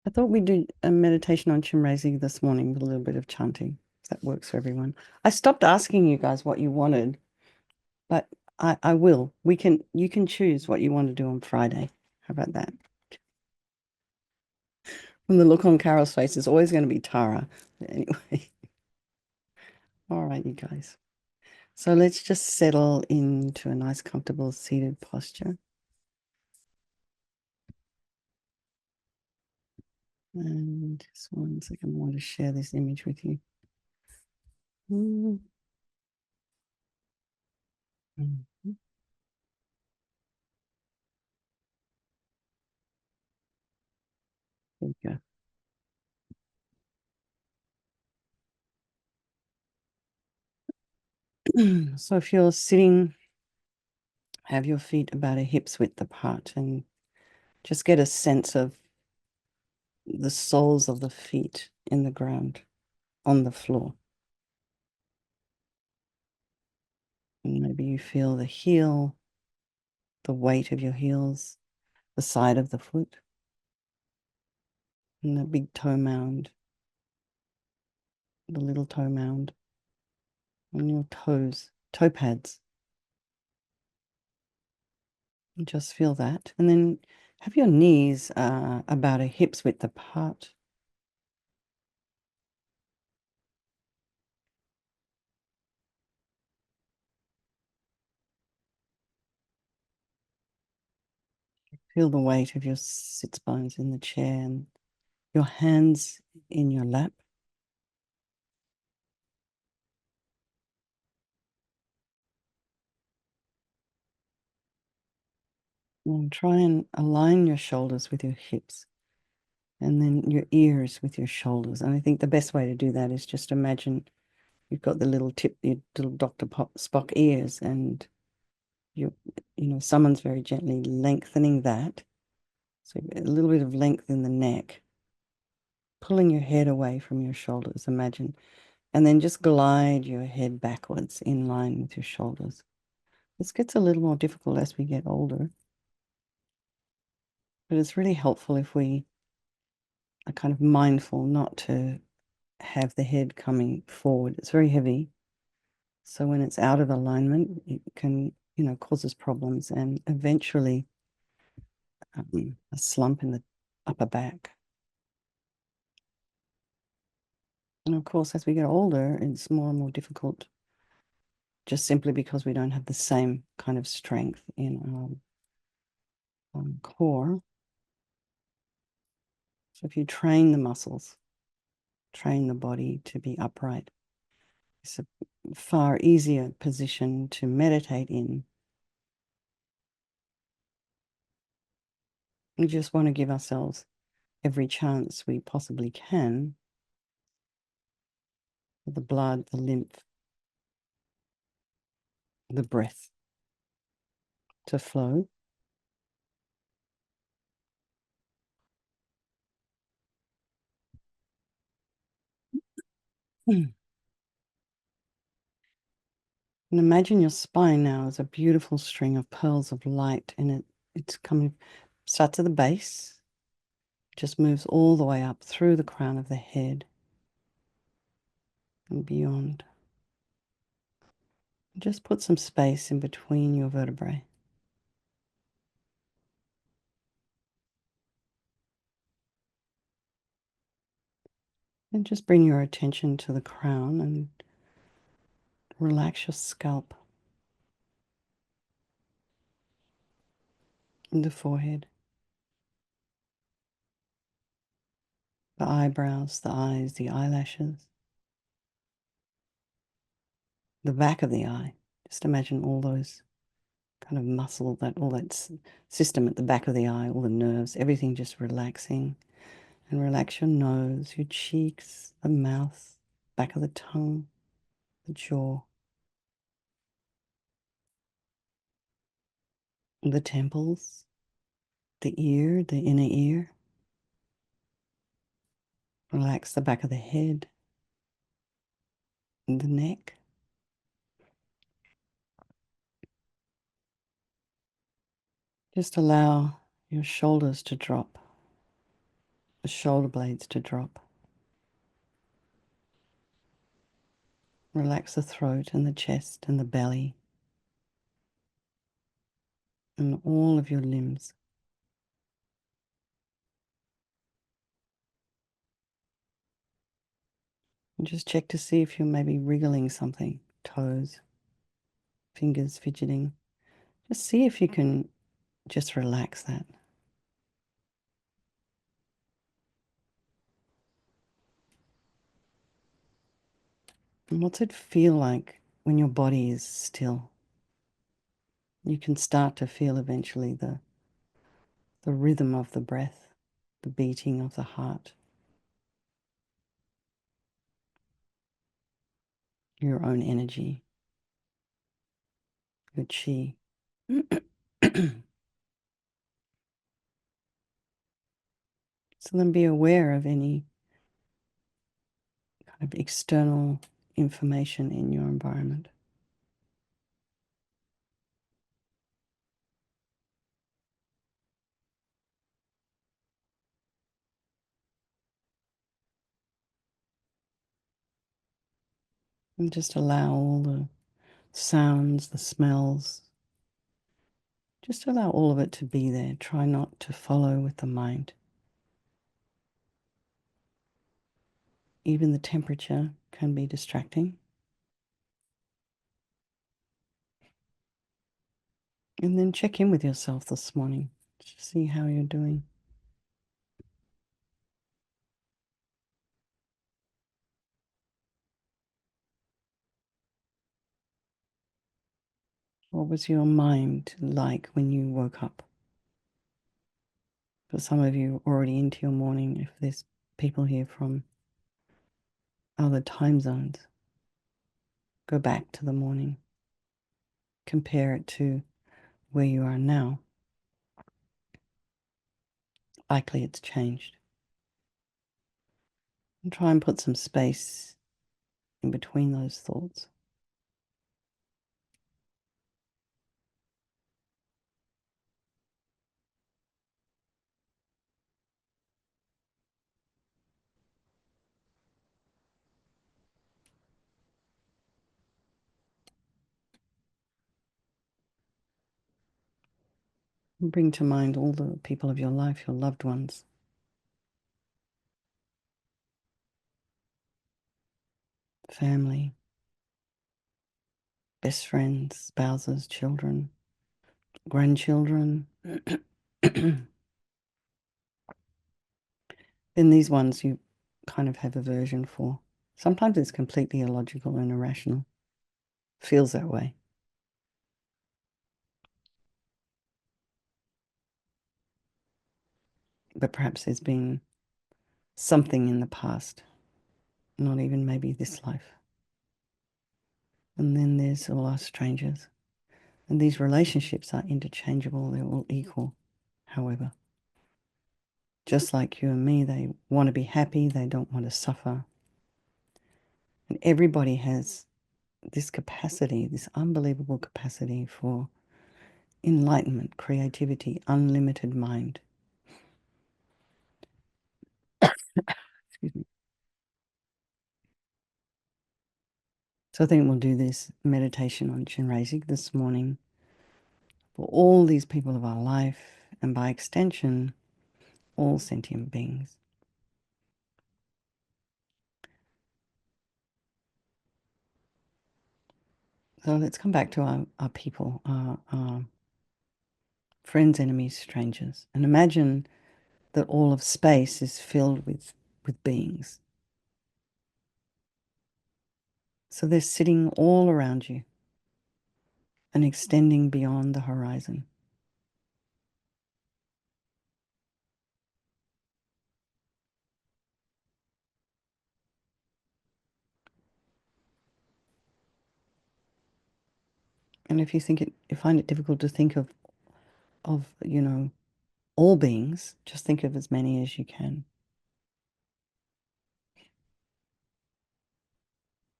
I thought we'd do a meditation on Chenrezig this morning with a little bit of chanting. If that works for everyone. I stopped asking you guys what you wanted, but I will. You can choose what you want to do on Friday. How about that? From the look on Carol's face, it's always going to be Tara. Anyway, all right, you guys. So let's just settle into a nice, comfortable seated posture. And just one second, I want to share this image with you. Mm. Mhm. There you go. So if you're sitting, have your feet about a hip's width apart and just get a sense of the soles of the feet in the ground on the floor. And maybe you feel the heel, the weight of your heels, the side of the foot, and the big toe mound, the little toe mound on your toes, toe pads. And just feel that. And then have your knees about a hip's width apart. Feel the weight of your sits bones in the chair and your hands in your lap. And try and align your shoulders with your hips and then your ears with your shoulders. And I think the best way to do that is just imagine you've got the little tip, your little Spock ears, and you someone's very gently lengthening that. So a little bit of length in the neck, pulling your head away from your shoulders, imagine, and then just glide your head backwards in line with your shoulders. This gets a little more difficult as we get older, but it's really helpful if we are kind of mindful not to have the head coming forward. It's very heavy. So when it's out of alignment, it can, causes problems and eventually a slump in the upper back. And of course, as we get older, it's more and more difficult just simply because we don't have the same kind of strength in our core. So if you train the muscles, train the body to be upright, it's a far easier position to meditate in. We just want to give ourselves every chance we possibly can for the blood, the lymph, the breath to flow. And imagine your spine now as a beautiful string of pearls of light, and it's coming, starts at the base, just moves all the way up through the crown of the head and beyond. Just put some space in between your vertebrae. And just bring your attention to the crown and relax your scalp, the forehead, the eyebrows, the eyes, the eyelashes, the back of the eye. Just imagine all those kind of muscle, all that system at the back of the eye, all the nerves, everything just relaxing. And relax your nose, your cheeks, the mouth, back of the tongue, the jaw, the temples, the ear, the inner ear. Relax the back of the head, the neck. Just allow your shoulders to drop. the shoulder blades to drop. Relax the throat and the chest and the belly and all of your limbs. And just check to see if you're maybe wriggling something, toes, fingers fidgeting. Just see if you can just relax that. And what's it feel like when your body is still? You can start to feel eventually the rhythm of the breath, the beating of the heart, your own energy, your chi. So then be aware of any kind of external information in your environment. And just allow all the sounds, the smells, just allow all of it to be there. Try not to follow with the mind. Even the temperature can be distracting. And then check in with yourself this morning to see how you're doing. What was your mind like when you woke up? For some of you already into your morning, if there's people here from other time zones, go back to the morning. Compare it to where you are now. Likely it's changed. And try and put some space in between those thoughts. And bring to mind all the people of your life, your loved ones. Family, best friends, spouses, children, grandchildren. Then these ones you kind of have aversion for. Sometimes it's completely illogical and irrational. Feels that way. But perhaps there's been something in the past, not even maybe this life. And then there's all our strangers. And these relationships are interchangeable, they're all equal, however. Just like you and me, they want to be happy, they don't want to suffer. And everybody has this capacity, this unbelievable capacity for enlightenment, creativity, unlimited mind. Excuse me. So I think we'll do this meditation on Chenrezig this morning for all these people of our life, and by extension, all sentient beings. So let's come back to our people, our friends, enemies, strangers, and imagine that all of space is filled with beings. So they're sitting all around you and extending beyond the horizon. And if you find it difficult to think of all beings, just think of as many as you can.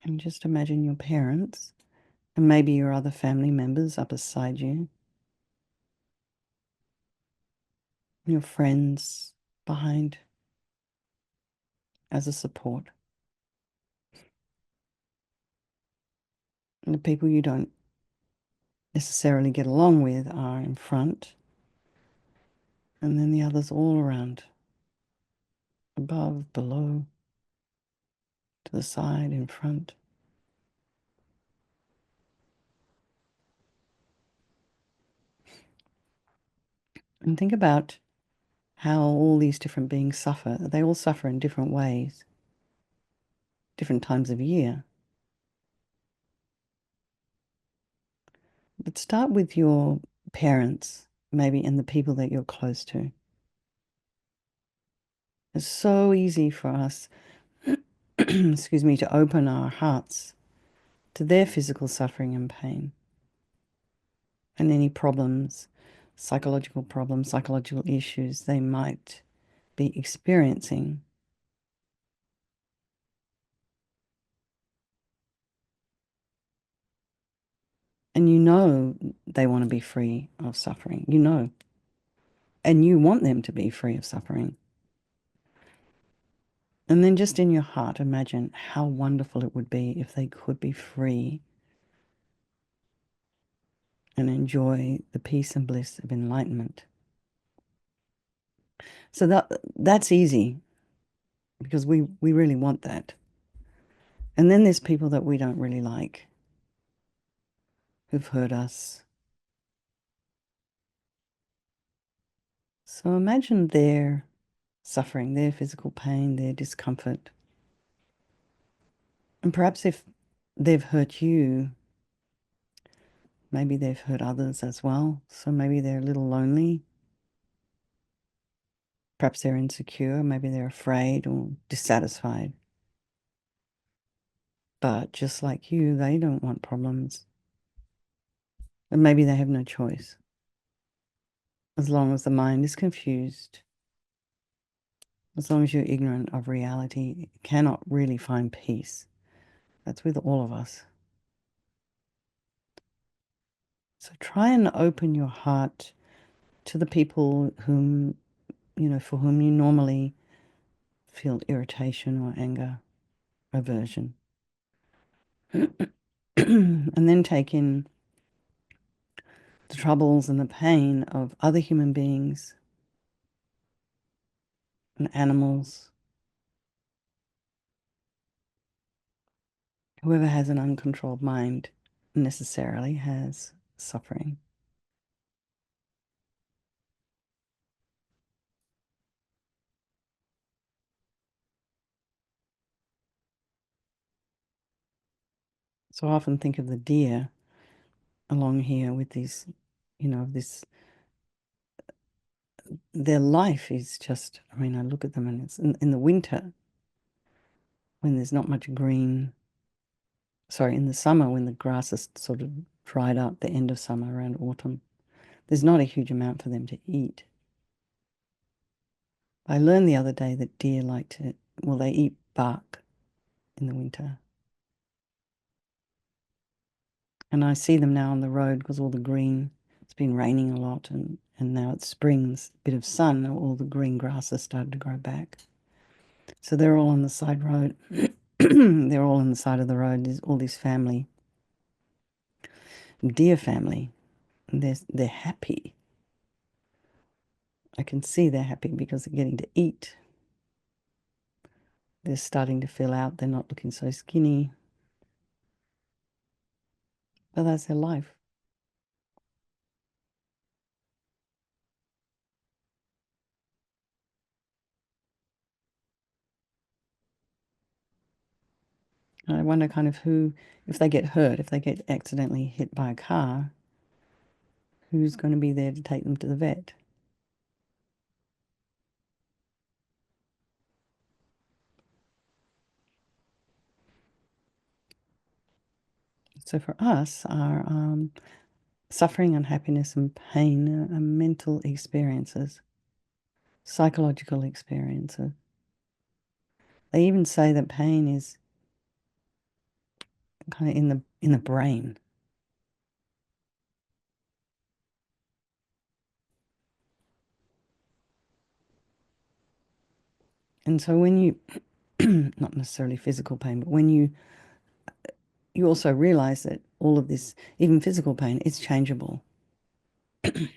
And just imagine your parents and maybe your other family members up beside you, your friends behind as a support. And the people you don't necessarily get along with are in front, and then the others all around, above, below, to the side, in front. And think about how all these different beings suffer. They all suffer in different ways, different times of year. But start with your parents, maybe, and the people that you're close to. It's so easy for us, excuse me, to open our hearts to their physical suffering and pain and any problems, psychological issues they might be experiencing. And you know they want to be free of suffering, you know, and you want them to be free of suffering. And then just in your heart, imagine how wonderful it would be if they could be free and enjoy the peace and bliss of enlightenment. So that's easy because we really want that. And then there's people that we don't really like, who've hurt us. So imagine their suffering, their physical pain, their discomfort. And perhaps if they've hurt you, maybe they've hurt others as well. So maybe they're a little lonely. Perhaps they're insecure. Maybe they're afraid or dissatisfied. But just like you, they don't want problems. And maybe they have no choice. As long as the mind is confused, as long as you're ignorant of reality, cannot really find peace. That's with all of us. So try and open your heart to the people whom, for whom you normally feel irritation or anger, aversion. And then take in the troubles and the pain of other human beings and animals. Whoever has an uncontrolled mind necessarily has suffering. So I often think of the deer along here with these, this, their life is just, I mean, I look at them and it's in the winter when there's not much green, sorry, in the summer when the grass is sort of dried up, the end of summer around autumn, there's not a huge amount for them to eat. I learned the other day that deer like to, well, they eat bark in the winter. And I see them now on the road because all the green, it's been raining a lot and now it's spring's bit of sun, all the green grass has started to grow back. So they're all on the side road. They're all on the side of the road. There's all this family, deer family. And they're happy. I can see they're happy because they're getting to eat. They're starting to fill out. They're not looking so skinny. But that's their life. And I wonder kind of who, if they get hurt, if they get accidentally hit by a car, who's going to be there to take them to the vet? So for us, our suffering, unhappiness, and pain are mental experiences, psychological experiences. They even say that pain is kind of in the brain. And so when you not necessarily physical pain, but when you also realize that all of this, even physical pain, is changeable. So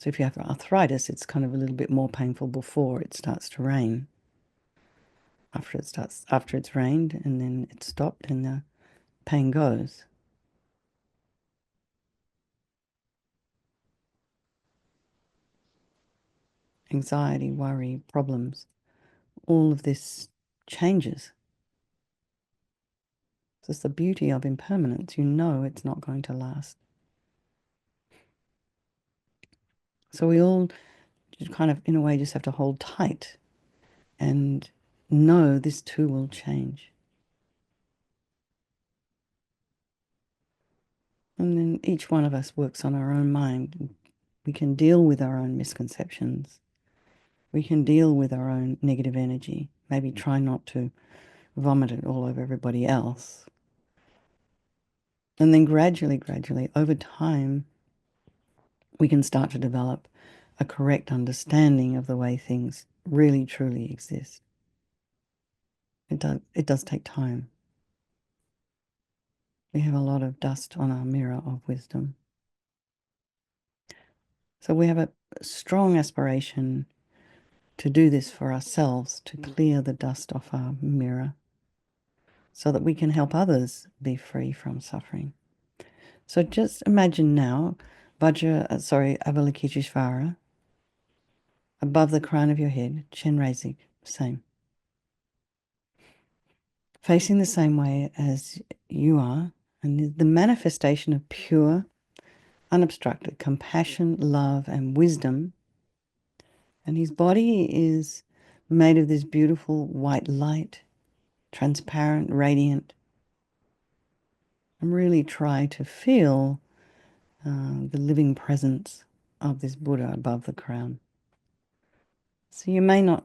if you have arthritis, it's kind of a little bit more painful before it starts to rain. After it's rained and then it's stopped and the pain goes. Anxiety, worry, problems, all of this changes. So it's the beauty of impermanence. You know it's not going to last. So we all just kind of, in a way, just have to hold tight and know this too will change. And then each one of us works on our own mind. We can deal with our own misconceptions. We can deal with our own negative energy. Maybe try not to vomit it all over everybody else. And then gradually, over time, we can start to develop a correct understanding of the way things really, truly exist. It does take time. We have a lot of dust on our mirror of wisdom. So we have a strong aspiration to do this for ourselves, to clear the dust off our mirror so that we can help others be free from suffering. So just imagine now Avalokiteshvara, above the crown of your head, Chenrezig, same. Facing the same way as you are, and the manifestation of pure, unobstructed compassion, love, and wisdom. And his body is made of this beautiful white light, transparent, radiant. And really try to feel the living presence of this Buddha above the crown. So you may not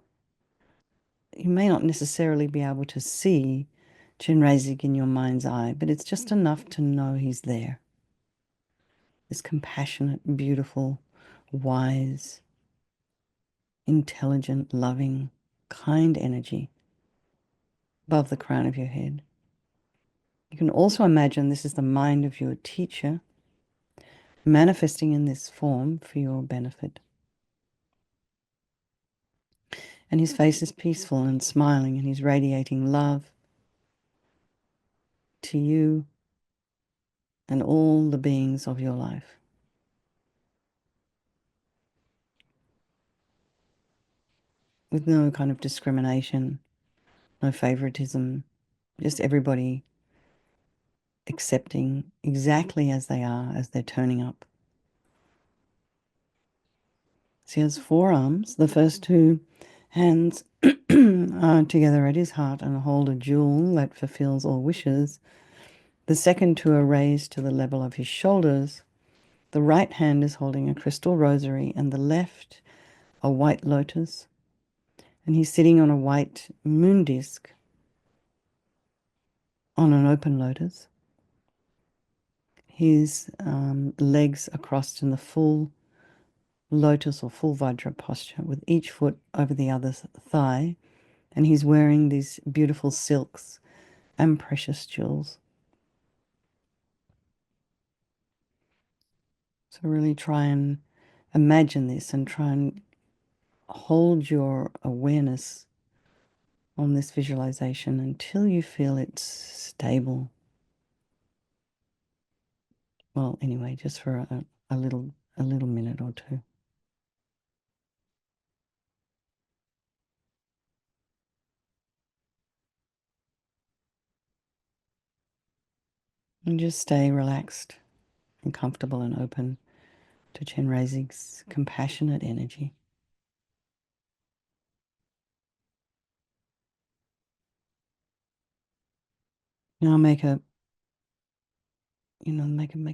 necessarily be able to see Chenrezig in your mind's eye, but it's just enough to know he's there. This compassionate, beautiful, wise, intelligent, loving, kind energy above the crown of your head. You can also imagine this is the mind of your teacher manifesting in this form for your benefit. And his face is peaceful and smiling, and he's radiating love to you and all the beings of your life. With no kind of discrimination, no favoritism, just everybody accepting exactly as they are, as they're turning up. So he has 4 arms. The first 2 hands are together at his heart and hold a jewel that fulfills all wishes. The second 2 are raised to the level of his shoulders. The right hand is holding a crystal rosary and the left a white lotus. And he's sitting on a white moon disk on an open lotus. His legs are crossed in the full lotus or full Vajra posture with each foot over the other's thigh. And he's wearing these beautiful silks and precious jewels. So really try and imagine this and try and hold your awareness on this visualization until you feel it's stable. Well, anyway, just for a little minute or two. And just stay relaxed and comfortable and open to Chenrezig's compassionate energy. Now make a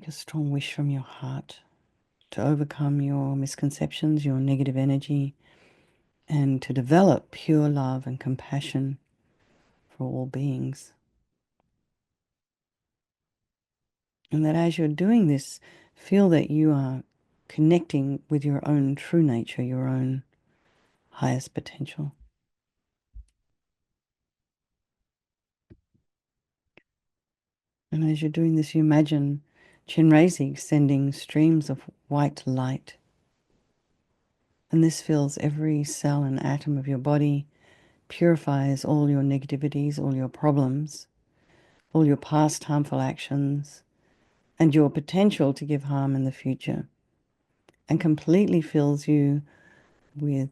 strong wish from your heart to overcome your misconceptions, your negative energy, and to develop pure love and compassion for all beings. And that as you're doing this, feel that you are connecting with your own true nature, your own highest potential. And as you're doing this, you imagine Chenrezig sending streams of white light. And this fills every cell and atom of your body, purifies all your negativities, all your problems, all your past harmful actions, and your potential to give harm in the future, and completely fills you with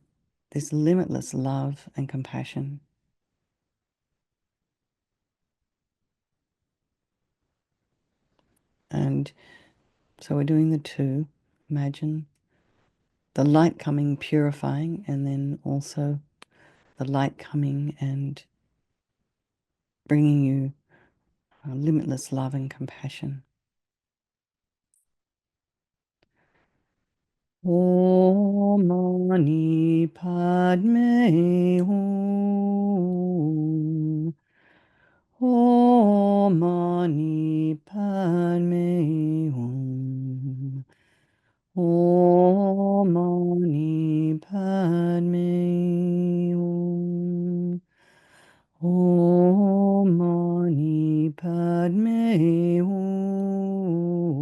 this limitless love and compassion. And so we're doing the two. Imagine the light coming, purifying, and then also the light coming and bringing you limitless love and compassion. Om Mani Padme Hum. Om Mani Padme Hum. Om Mani Padme Hum. Om Mani Padme Hum.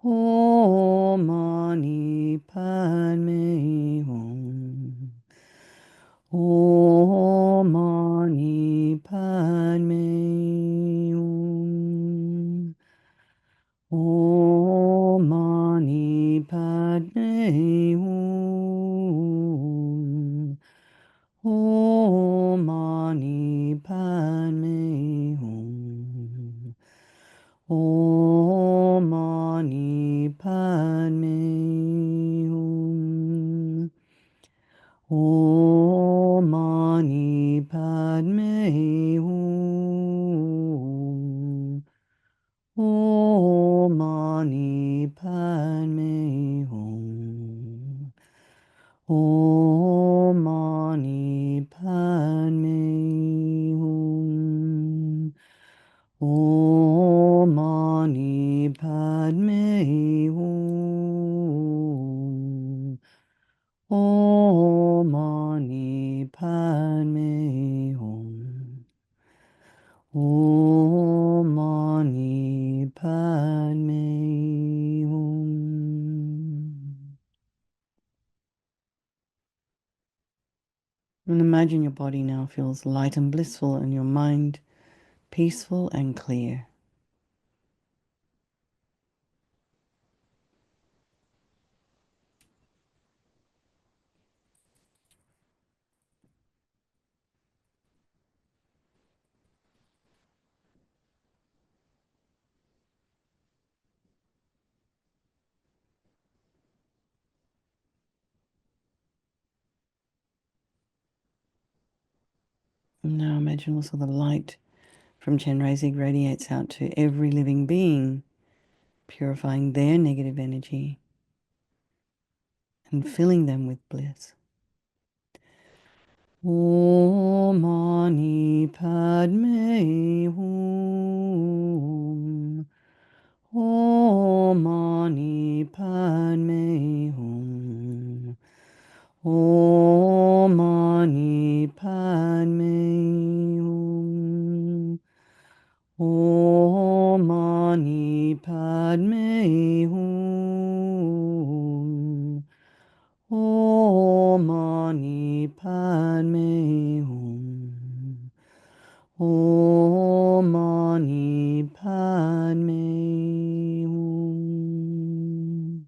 Om Mani Padme Hum. Om Mani Padme Hum. Om Mani Padme Hum. Om Mani Padme Hum. Om Mani Padme Hum. Om Mani Padme Hum. Om Mani Padme Hum. Om Mani Padme Hum. Om Mani Padme Hum. Om Mani Padme Hum. Om Mani Padme Hum. And imagine your body now feels light and blissful and your mind peaceful and clear. And now imagine also the light from Chenrezig radiates out to every living being, purifying their negative energy and filling them with bliss. Om Mani Padme Hum. Om Mani Padme Hum. Om Mani Padme Hum. Om Mani Padme Hum. Om Mani Padme Hum. Om Mani Padme Hum.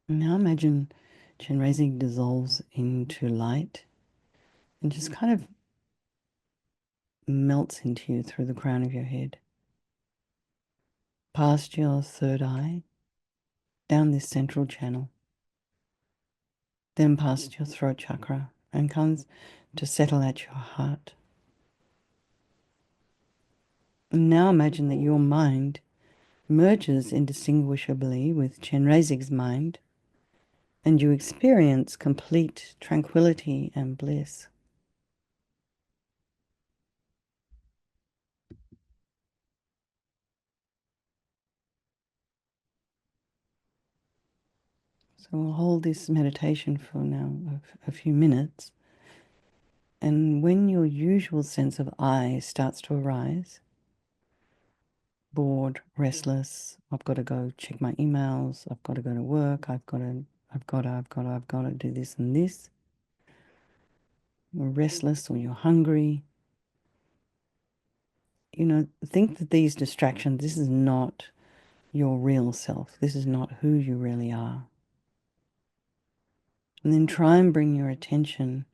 Now imagine Chenrezig dissolves into light and just kind of melts into you through the crown of your head, past your third eye, down this central channel, then past your throat chakra and comes to settle at your heart. And now imagine that your mind merges indistinguishably with Chenrezig's mind and you experience complete tranquility and bliss. So we'll hold this meditation for now a few minutes. And when your usual sense of I starts to arise, bored, restless, I've got to go check my emails, I've got to go to work, I've got to do this and this. You're restless or you're hungry. Think that these distractions, this is not your real self. This is not who you really are. And then try and bring your attention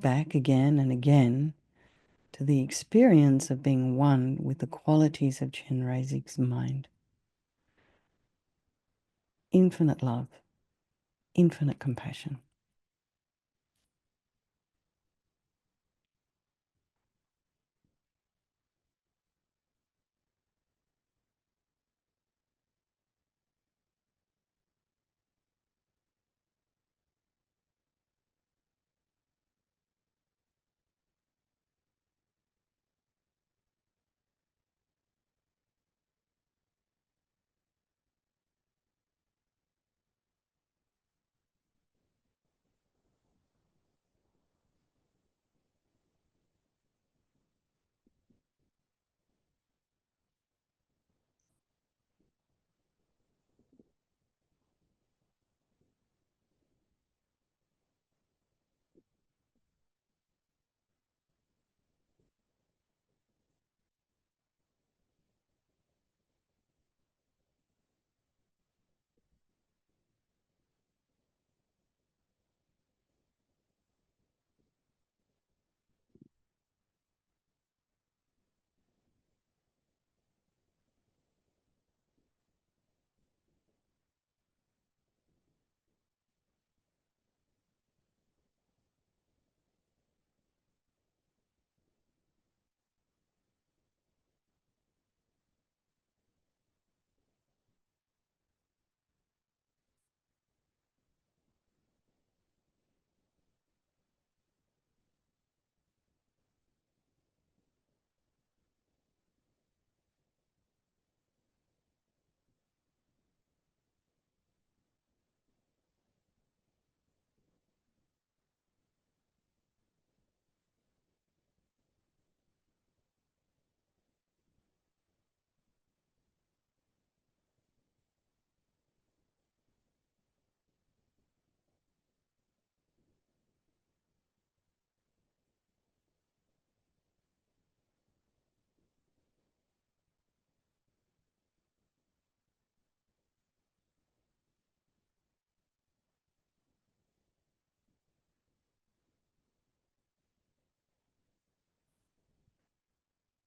back again and again to the experience of being one with the qualities of Chenrezig's mind. Infinite love, infinite compassion.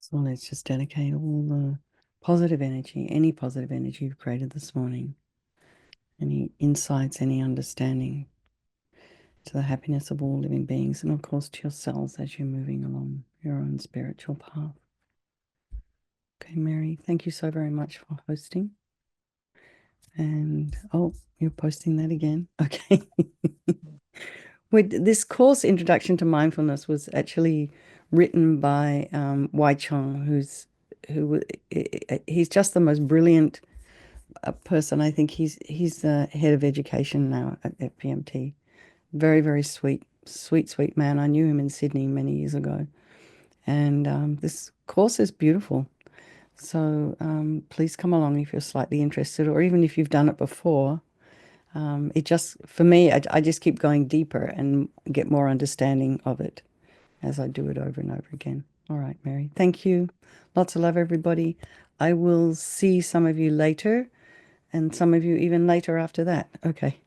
So let's just dedicate all the positive energy, any positive energy you've created this morning, any insights, any understanding, to the happiness of all living beings, and of course to yourselves as you're moving along your own spiritual path. Okay, Mary, thank you so very much for hosting. And oh, you're posting that again. Okay. This course, Introduction to Mindfulness, was actually written by Wai Chong, he's just the most brilliant person. I think he's the head of education now at FPMT. Very, very sweet, sweet, sweet man. I knew him in Sydney many years ago. And this course is beautiful. So please come along if you're slightly interested, or even if you've done it before. It just, for me, I just keep going deeper and get more understanding of it as I do it over and over again. All right, Mary. Thank you. Lots of love, everybody. I will see some of you later. and some of you even later after that. Okay.